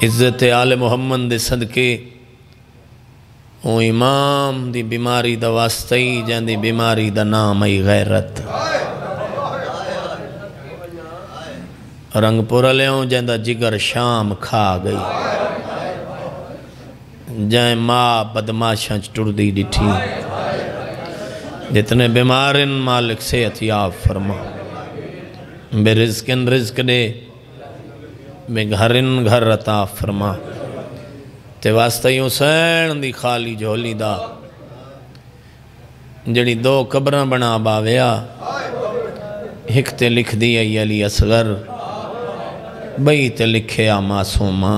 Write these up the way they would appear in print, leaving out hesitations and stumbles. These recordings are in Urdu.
عزت آل محمد دے صدقے او امام دی بیماری دا واسطہ ہی جان دی بیماری دا نام ای غیرت رنگ پورا لے ہوں جان دا جگر شام کھا گئی جائیں ماں بدماشاں چٹڑ دی ڈٹھی جتنے بیمارن مالک صحت یاب فرما بے رزقن رزق دے بے گھرن گھر عطا فرما تے واسطہ ہی حسین دی خالی جھولی دا جڑی دو قبران بنا باویا ایک تے لکھ دی ای علی اصغر بئی تے لکھے معصومہ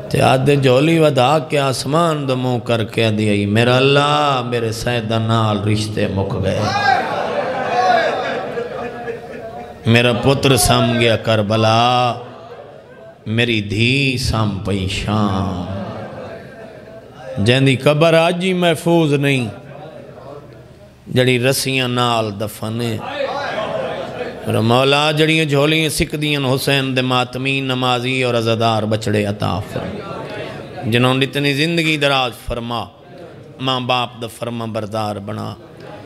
تے آدھے جھولی ودا کے آسمان دمو کر کے دی ای میرا اللہ میرے سیدہ نال رشتے مک گئے میرا پتر سام گیا کربلا میری دھی سام پئی شام جیندی قبر آجی محفوظ نہیں جڑی رسیاں نال دفنے میرا مولا جڑیاں جھولیاں سکھ دیاں حسین دے ماتمین نمازی اور عزدار بچڑے عطا فرما جنہوں نے اتنی زندگی دراز فرما ماں باپ دا فرما بردار بنا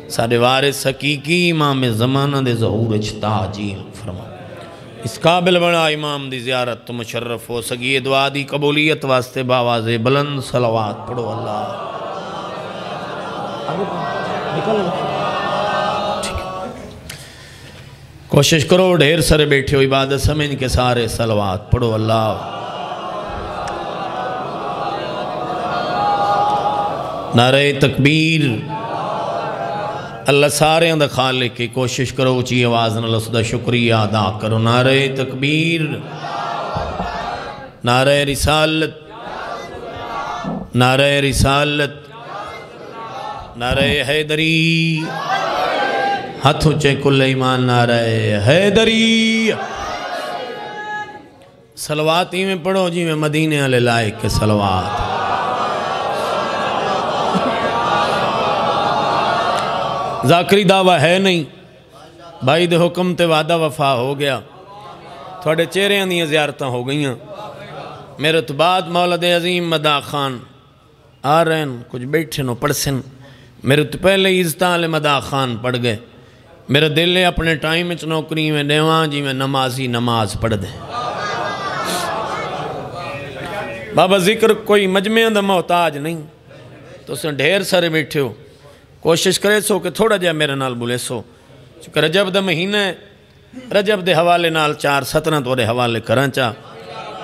سارے وارث حقیقی امام زمانہ دے ظہور تاجیل فرما اس قابل بنا امام دی زیارت تو مشرف ہو سگی دعا دی قبولیت واسطے باواز بلند صلوات پڑھو اللہ کوشش کرو ڈھیر سارے بیٹھے ہو عبادت سمجھ کے سارے صلوات پڑھو اللہ نعرہ تکبیر اللہ سارے اندر خالق کی کوشش کرو اچھی آواز نہ لسدہ شکریہ ادا کرو نعرہ تکبیر نعرہ رسالت نعرہ رسالت نعرہ حیدری ہاتھ اونچے کل ایمان نعرہ حیدری صلوات ہی میں پڑھو جی میں مدینے والے لائق کے صلوات ذاکری دعویٰ ہے نہیں بھائی دے حکم تے وعدہ وفا ہو گیا تھوڑے چہرے اندیاں زیارتاں ہو گئیاں میرے تو بعد مولد عظیم مدا خان آ رہے ہیں کچھ بیٹھے نو پڑھسن میرے تو پہلے عزتان مدا خان پڑھ گئے میرے دل ہے اپنے ٹائم اچھ نوکری میں دیوان جی میں نمازی نماز پڑھ دیں بابا ذکر کوئی مجمع دا محتاج نہیں تو اس نے ڈھیر سارے بیٹھے ہو کوشش کرے سو کہ تھوڑا جا میرے نال بولے سو چکہ رجب دا مہینہ ہے رجب دے حوالے نال 4-17 تو دے حوالے کرن چاہ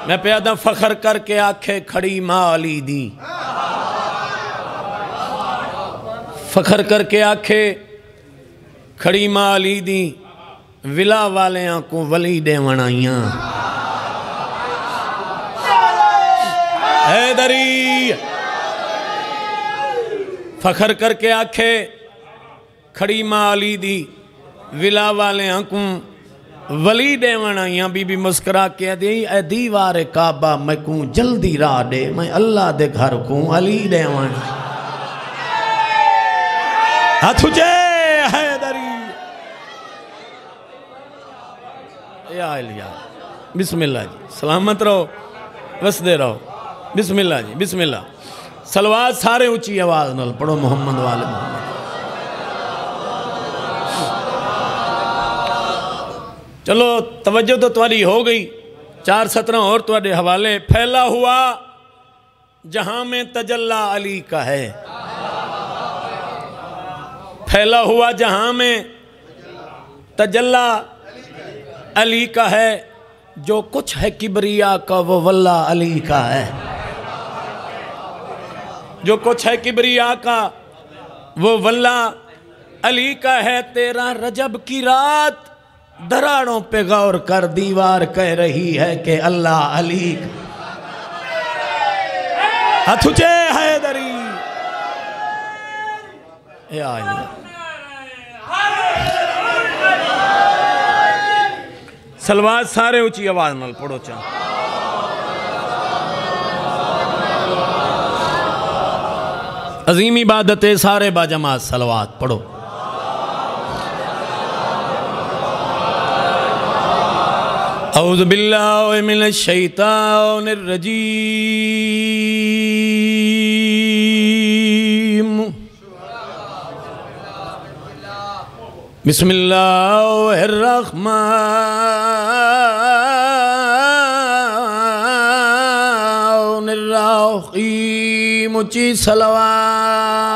میں پیادہ فخر کر کے آنکھیں کھڑی ماں علی دی فخر کر کے آنکھیں کھڑی ماں علی دی ولا والے آنکھوں ولی دے ونائیاں حیدری فخر کر کے آنکھے کھڑی ماں علی دی ولا والے آنکھوں ولی دے ونائیاں بی بی مسکرا کے دی اے دیوار کعبہ میں کوں جلدی راہ دے میں اللہ دے گھر کوں علی دے ونائیاں ہاتھ اچھے حیدری یا علیہ بسم اللہ جی سلامت رہو وسدے رہو بسم اللہ جی بسم اللہ صلوات سارے اونچی آواز نال پڑھو محمد والے محمد چلو توجہ تو تمہاری ہو گئی 4-17 اور تمہارے حوالے پھیلا ہوا جہاں میں تجلی علی کا ہے پھیلا ہوا جہاں میں تجلی علی کا ہے جو کچھ ہے کبریا کا وہ واللہ علی کا ہے جو کچھ ہے کبریا کا وہ واللہ علی کا ہے تیرا رجب کی رات دراڑوں پہ غور کر دیوار کہہ رہی ہے کہ اللہ علی کا ہاتھ اونچے حیدری یا علی صلوات سارے اونچی آواز نال پڑھو چاہ عظیم عبادت سارے باجماعت صلوات پڑھو اعوذ باللہ من الشیطان الرجیم بسم اللہ الرحمن الرحیم اونچی صلوات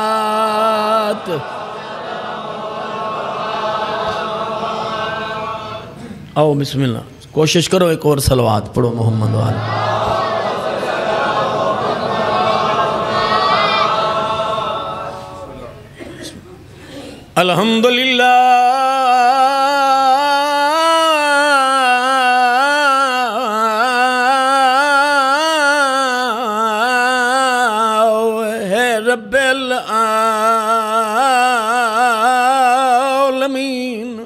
آؤ بسم اللہ کوشش کرو ایک اور صلوات پڑھو محمد والا الحمدللہ ہے رب العالمین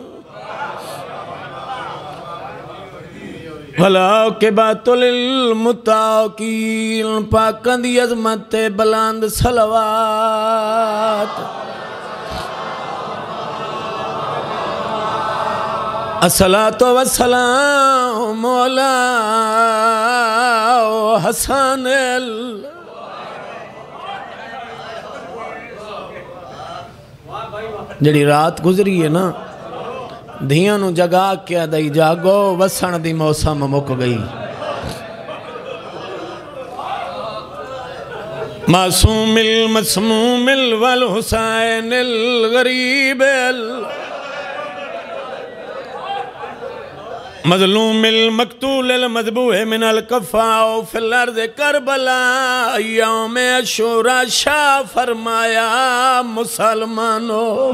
والعاقبۃ للمتقین پاکاں دی عظمت بلند صلوات الصلاۃ والسلام علی حسن جڑی رات گزری ہے نا دھیاں نو جگا کیا دائی جاگو وسن دی موسم مک گئی معصوم المسموم والحسین الغریب مظلوم المقتول المذبوح من الکفاء فی الارض کربلا یوم عاشوراء شاہ فرمایا مسلمانوں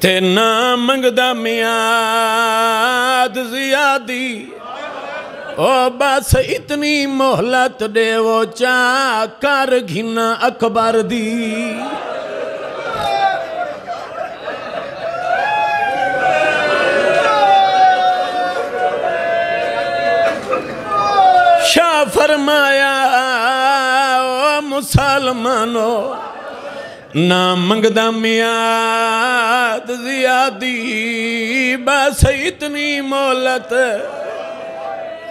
تے نہ منگدا میاد زیادی او بس اتنی مہلت دے وہ چاہ کر گھنا اکبر دی شاہ فرمایا او مسلمانوں نہ منگدا میاد زیادی بس اتنی مولت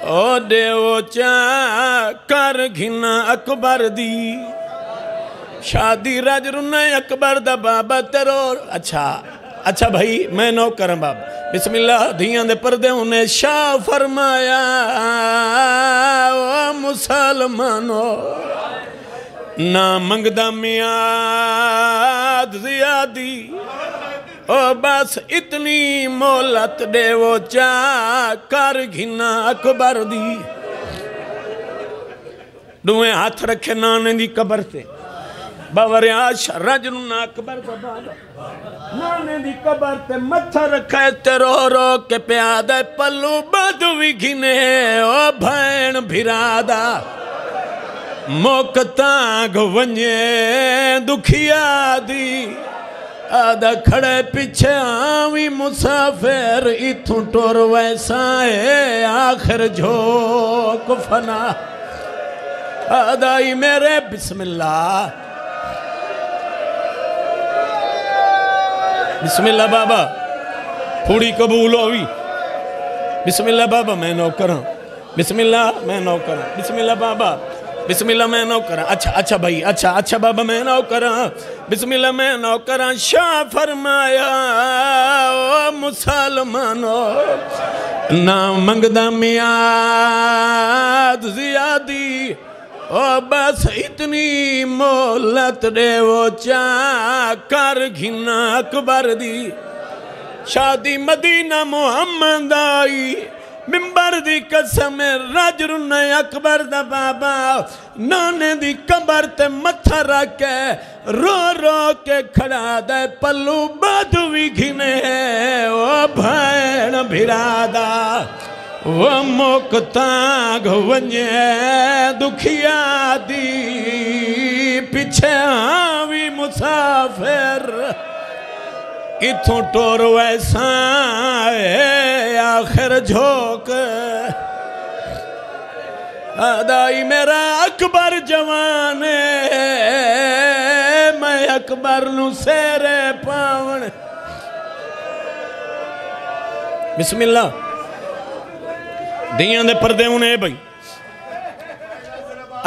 او دے وہ چاہ کر گھنا اکبر دی شادی راج رنے اکبر دا بابا ترور اچھا بھائی میں نو کرم باب بسم اللہ دھیاں دے پردے انہیں شاہ فرمایا او مسلمانوں نہ منگدا میاد زیادی او بس اتنی مولت دے وہ چاہ کر گھنا اکبر دی دوئے ہاتھ رکھے نانے دی قبر تے باوریاش رجلنا اکبر دا بابا نانے دی قبر تے متھا رکھے تے رو رو کے پیادہ پلو بدوی گھنے او بھین بھرادا موکتاں گھونجے دکھیا دی آدھا کھڑے پیچھے آوی مسافر اتھوں ٹور ویسا ہے آخر جھوک فنا آدھا ہی میرے بسم اللہ بسم اللہ بابا پھوڑی قبول ہوئی بسم اللہ بابا میں نو کروں بسم اللہ میں نو کروں بسم اللہ بابا بسم اللہ میں نو کروں اچھا بھائی اچھا بابا میں نو کروں بسم اللہ میں نو کروں شاہ فرمایا او مسلمانوں نہ منگدا میاد زیادی او بس اتنی مولت دے وہ چاہ کر گھنا اکبر دی شادی مدینہ محمد آئی ممبر دی قسم رج رنے اکبر دا بابا نانے دی قبر تے متھا رکھے رو رو کے کھڑا دے پلو بدوی گھنے او بھین بھرادا وہ موکتاں گھونجے دکھیا دی پیچھے آوی مسافر اتھوں ٹور ویسا ہے آخر جھوک آدائی میرا اکبر جوان میں اکبر نو سیرے پاون بسم اللہ دیاں دے پردے انہیں بھائی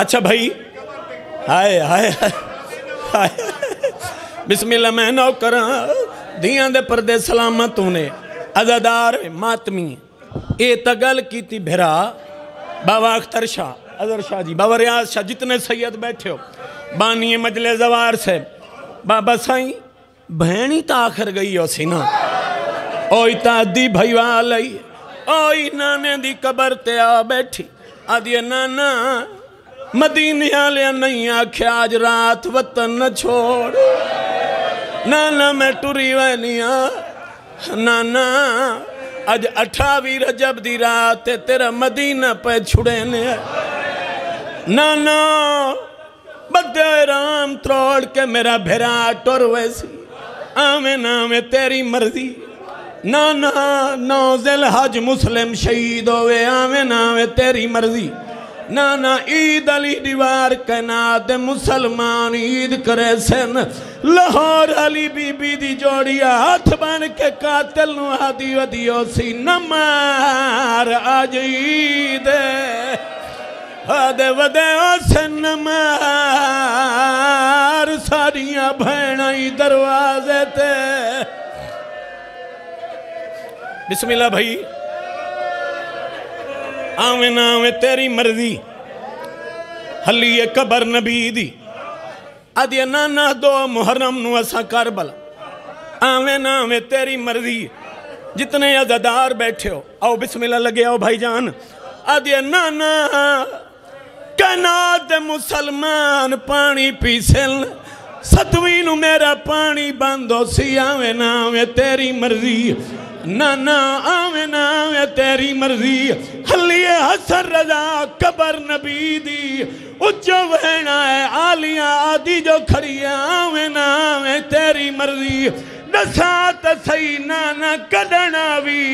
اچھا بھائی آئے آئے آئے بسم اللہ میں نو کراں دیاں دے پردے سلامت انہیں عزادار ماتمی اے تگل کی تی بھرا بابا اختر شاہ عذر شاہ جی بابا ریاض شاہ جتنے سید بیٹھے ہو بانی مجلے زوار سے بابا سائیں بہنی تا آخر گئی ہو سینا اوئی تا دی بھائی والی اوئی نانے دی قبر تے آ بیٹھی آدھی نانا مدینہ لیا نہیں آکھے آج رات وطن نہ چھوڑ نانا میں ٹوری وینیا نانا آج 28 رجب دی رات تیرا مدینہ پہ چھڑینے نانا بدے رام تروڑ کے میرا بھیرا ٹور ویسی آمین آمین تیری مرضی نانا نوزل حج مسلم شہید ہوئے آمین آمین تیری مرضی نانا عید علی دیوار کائنات مسلمان عید کرے سن لاہور علی بی بی دی جوڑیا ہاتھ بان کے قاتل نو ہادی ودیو سی نمار آج عید آدھے ودے سن نمار ساریاں بھینائی دروازے تے بسم اللہ بھائی آمین آمین تیری مرضی حلی قبر نبی دی آدھی نانا دو محرم نو اسا کربلا آمین آمین تیری مرضی جتنے عزادار بیٹھے ہو آؤ بسم اللہ لگے آؤ بھائی جان آدھی نانا کائنات مسلمان پانی پیسل ستویں نو میرا پانی بندو سی آمین آمین تیری مرضی نانا آمین آمین تیری مرضی حلی حسن رضا قبر نبی دی اچھو بہنا ہے آلیاں آدھی جو کھڑی ہے آمین آمین تیری مرضی نسات سی نانا کڈنا بھی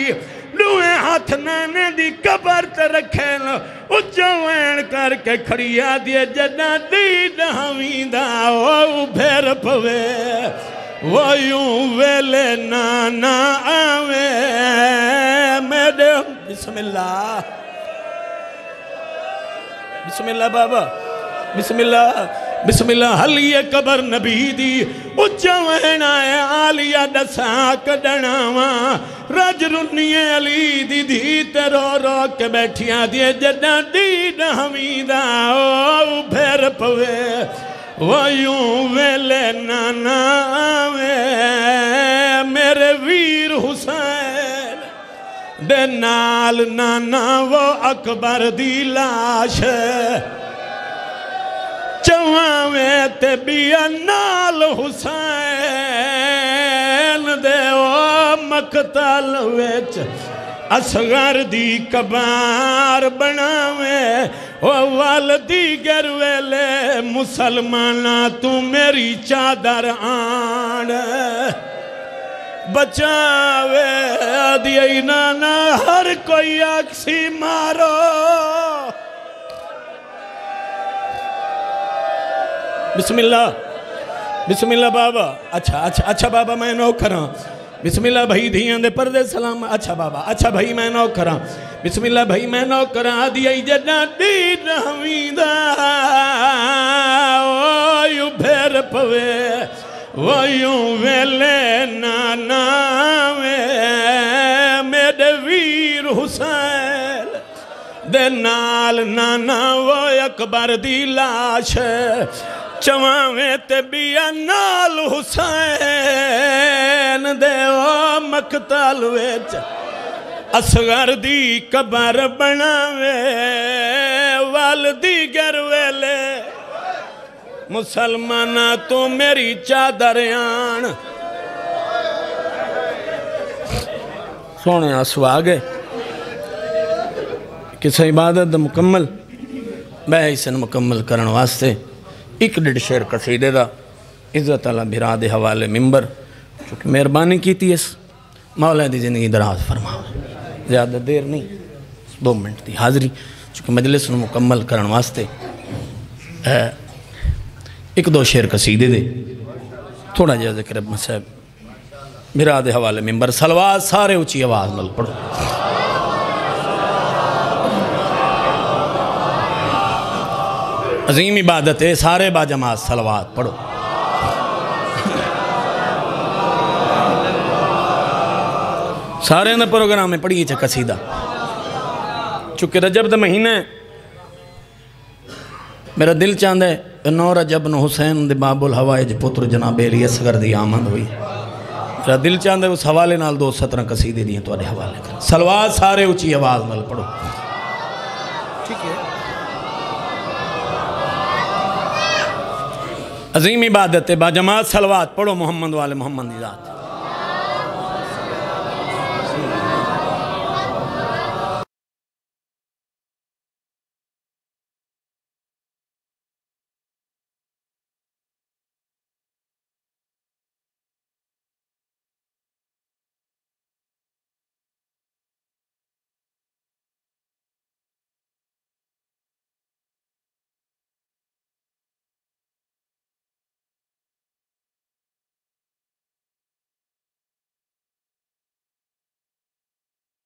دوئے ہاتھ نانے دی قبر تے رکھے اچھو بہن کر کے کھڑی آدھی جنا دی ناوین دا وہ بھیر پوے وہ یوں ویلے نانا آوے میرے بسم اللہ بسم اللہ بابا بسم اللہ بسم اللہ حلی قبر نبی دی اچھا وینا ہے آلیا ڈسا کڈناوا رج رنی علی دی دی تے رو رو کے بیٹھیاں دیے جنا دی نامیدہ او بھیر پوے ویوں ویلے نانا آوے میرے ویر حسین دے نال نانا وہ اکبر دی لاش چواویں تے بیا نال حسین دے وہ مقتل ویچ اصغر دی کبار بناویں وہ والدی گرویلے مسلمانہ تو میری چادر آن بچاوے آدھی نانا ہر کوئی اکسی مارو بسم اللہ بابا اچھا بابا میں نو کراں بسم اللہ بھائی دھیاں دے پردے سلام اچھا بابا اچھا بھائی میں نو کراں بسم اللہ بھائی میں نو کراں دیئی جنا دید حمیدہ ویوں بھیر پوے ویوں ویلے نانا میرے ویر حسین دے نال نانا وہ اکبر دی لاش چواویں تے بیا نال حسین دے او مقتل ویچ اصغر دی قبر بناوے والدی گرویلے مسلمانہ تو میری چادر آن سونے آسوا گئے کسا عبادت مکمل بے اسن مکمل کرن واسطے ایک ڈیڑھ شعر قصیدے دا عزت اللہ بھراد حوالے ممبر چونکہ مہربانی کی تھی اس مولا دی زندگی دراز فرما زیادہ دیر نہیں 2 منٹ تھی حاضری چونکہ مجلس نو مکمل کرن واسطے ایک 2 شعر قصیدے دے تھوڑا جا ذکر ابن صاحب میرا دے حوالے ممبر سلوات سارے اچھی آواز نل پڑھو عظیم عبادت ہے سارے با جماعت سلوات پڑھو سارے نے پروگرام میں پڑھیے چا قصیدہ چونکہ رجب دا مہینہ ہے میرا دل چاند ہے نو رجب نو حسین دے باب الحوائج پتر جناب علی اصغر دی آمد ہوئی میرا دل چاند ہے اس حوالے نال 217 قصیدے دیئے تو آنے حوالے کر سلوات سارے اچھی آواز نال پڑھو ٹھیک ہے عظیم عبادت ہے با جماعت سلوات پڑھو محمد والے محمد دی ذات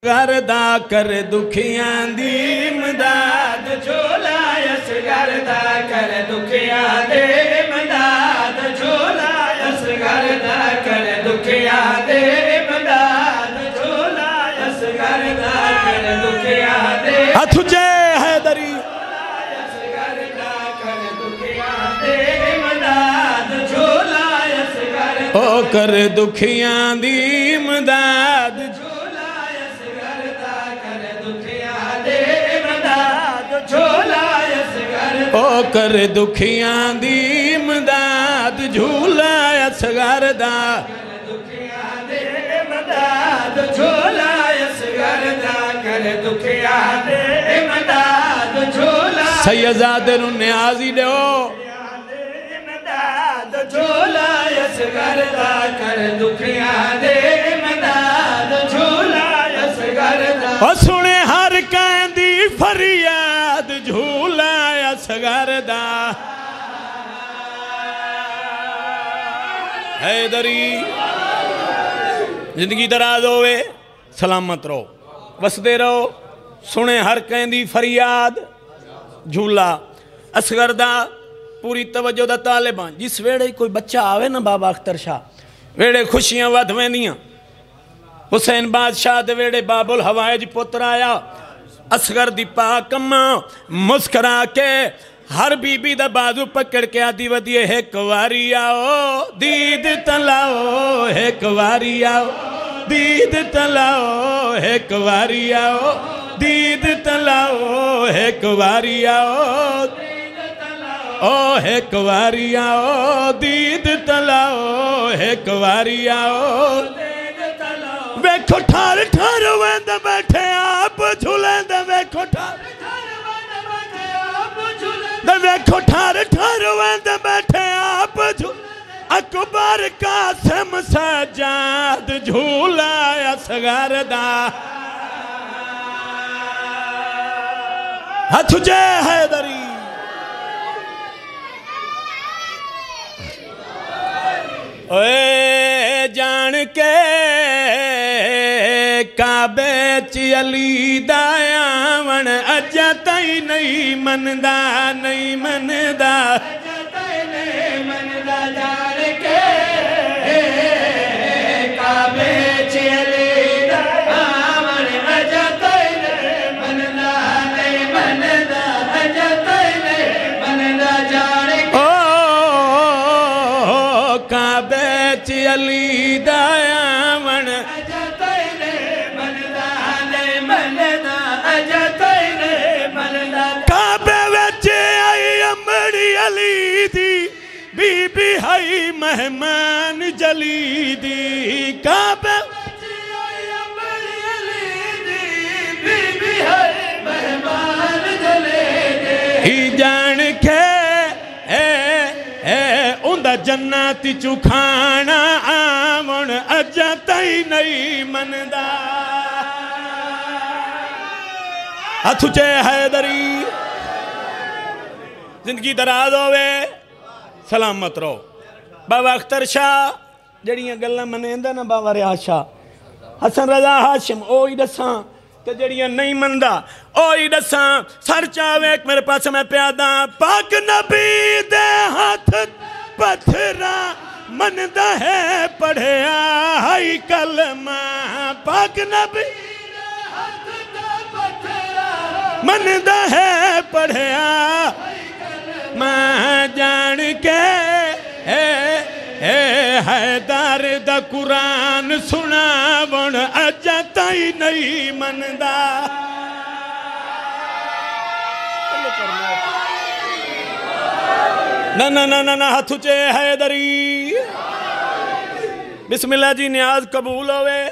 گردہ کر دکھیاں دی امداد جھولا گردہ کر دکھیاں دی امداد جھولا گردہ کر دکھیاں دی امداد جھولا گردہ کر دکھیاں دی ہتھ اچھے حیدری گردہ کر دکھیاں دی امداد جھولا او کر دکھیاں دی امداد او کر دکھیاں دی امداد جھولا اصغر دا دکھیاں دی امداد جھولا اصغر دا کر دکھیاں دی امداد جھولا سیدزاد نو نیازی دیو امداد جھولا اصغر دا کر دکھیاں دی امداد جھولا اصغر دا او سنے ہر کہیں دی فریاد جھولا اصغر دا حیدری زندگی دراز ہوئے سلامت رہو وسدے رہو سنے ہر کہیں دی فریاد جھولا اصغر دا پوری توجہ دا طالبان جس ویڑے کوئی بچہ آوے نا بابا اختر شاہ ویڑے خوشیاں ودھویں دیاں حسین بادشاہ دے ویڑے باب الحوائج پتر آیا اصغر دی پاکمہ مسکرا کے ہر بی بی دا بازو پکڑ کے آدھی ودیے ایک واری آؤ دید تلاؤ ایک واری آؤ دید تلاؤ ایک واری آؤ دید تلاؤ ایک واری آؤ او ایک واری آؤ دید تلاؤ ایک واری آؤ ویکھو ٹھار ٹھار ویندے بیٹھے آپ جھولیں دے ویکھو ٹھار ویکھو ٹھار ٹھار ویندے بیٹھے آپ اکبر قاسم سجاد جھولا اصغر دا ہتھ جے حیدری اوے جان کے کعبے چی علی دایا ون اجا تائی نہیں مندہ نہیں مندہ اجا تائی نہیں مندہ جان کے کعبے چی علی دایا ون اجا تائی نہیں مندہ نہیں مندہ اجا تائی نہیں مندہ جان کے کعبے چی علی دایا ون بی بی ہائی مہمان جلی دی کعبہ بی بی ہائی مہمان جلی دی ہی جان کے اندہ جناتی چکھانا آمن اجا تائی نہیں مندہ ہتھ اچھے حیدری زندگی دراز ہوئے سلامت رہو بابا اختر شاہ جڑیاں گلاں منیندا نا بابا ریاض شاہ حسن رضا ہاشم اوہی دساں تے جڑیاں نہیں مندا اوہی دساں سر چاوے میرے پاس میں پیادا پاک نبی دے ہاتھ پتھرا مندا ہے پڑھیا ہائی کلمہ پاک نبی مندا ہے پڑھیا میں جان کے حیدر دا قرآن سنا ون اجا تائی نہیں مندا نا نا نا نا ہاتھ اچھے حیدری بسم اللہ جی نیاز قبول ہوئے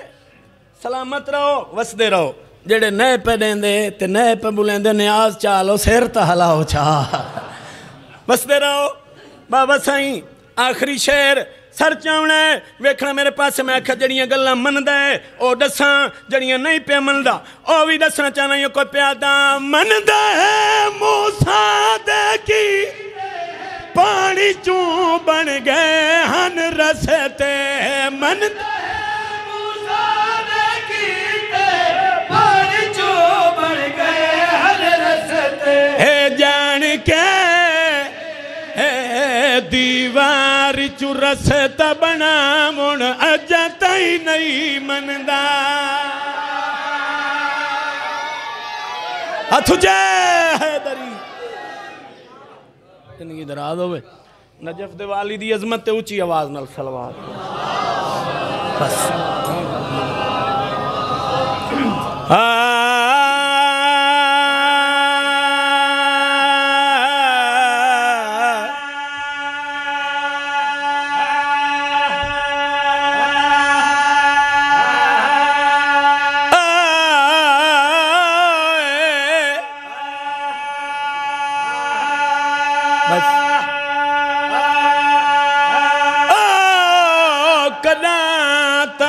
سلامت رہو وسدے رہو جڑے نئے پہ دیں دے تے نئے پہ بولیں دے نیاز چالو سیر تحلاؤ چاہ وسدے رہو بابا سائیں آخری شعر سر چاونے ویکھنا میرے پاس میں آکھا جڑیاں گلاں مندہ ہے او دساں جڑیاں نہیں پہ مندہ او بھی دسنا چاہنا یہ کوئی پیادا مندہ ہے موسیٰ دے کی پانی چون بن گئے ہن رستے مندہ ہے موسیٰ دے کی پانی چون بن گئے ہن رستے جان کے دیوار چرست بنا من اجا تائی نہیں مندا ہاتھ جے حیدری انہی دراد ہوئے نجف دے والی دی عظمت تے اونچی آواز نال سلوات بس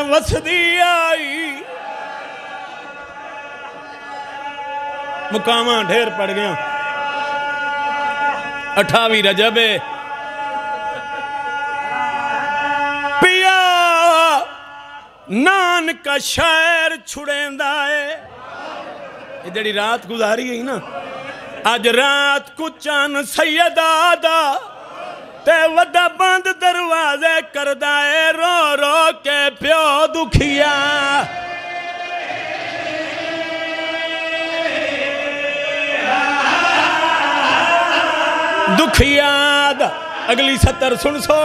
وسدی آئی مقامہ ڈھیر پڑ گیا 28 رجب پیا نان کا شاعر چھڑیں دائے یہ جڑی رات گزاری ہے نا آج رات کو چان سید آدھا تے وڈا بند دروازے کردائے رو رو کے پیو دکھیا دکھیا اگلی ستر سن سو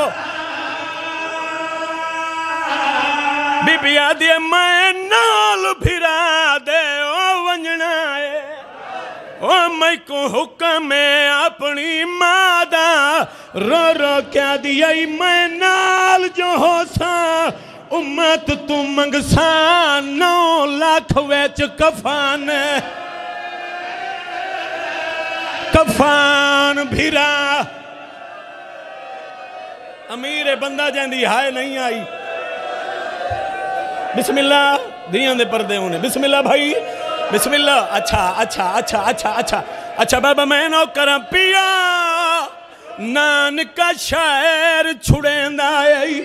بی بی آدھی میں نال بھرا دے او ونجنا ہے او میں کو حکم اپنی مادہ رو رو کیا دیائی میں نال جو ہو سا امت تو منگسان 9 لاکھ ویچ کفان بھیرا امیر بندہ جاندی ہائے نہیں آئی بسم اللہ دیاں دے پردے ہونے بسم اللہ بھائی بسم اللہ اچھا بابا میں نو کرم پیا نان کا شاعر چھڑیں دائی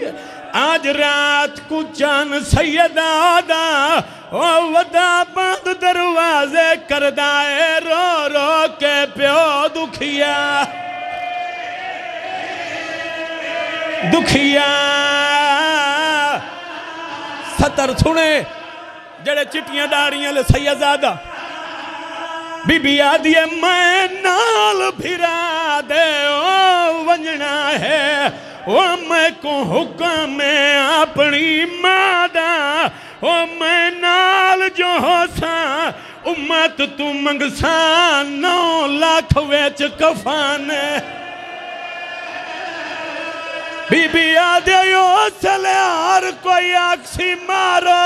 آج رات کو چان سید آدھا او ودا بند دروازے کردائے رو رو کے پیو دکھیا ستر سنے جڑے چٹیاں ڈاریاں لے سیدزادہ بی بی آدھی میں نال بھرا دے او ونجنا ہے او میں کو حکم اپنی مادہ او میں نال جو ہو سا امت تو منگسان 9 لاکھ ویچ کفان بی بی آدھے یو سلیار کوئی آکسی مارو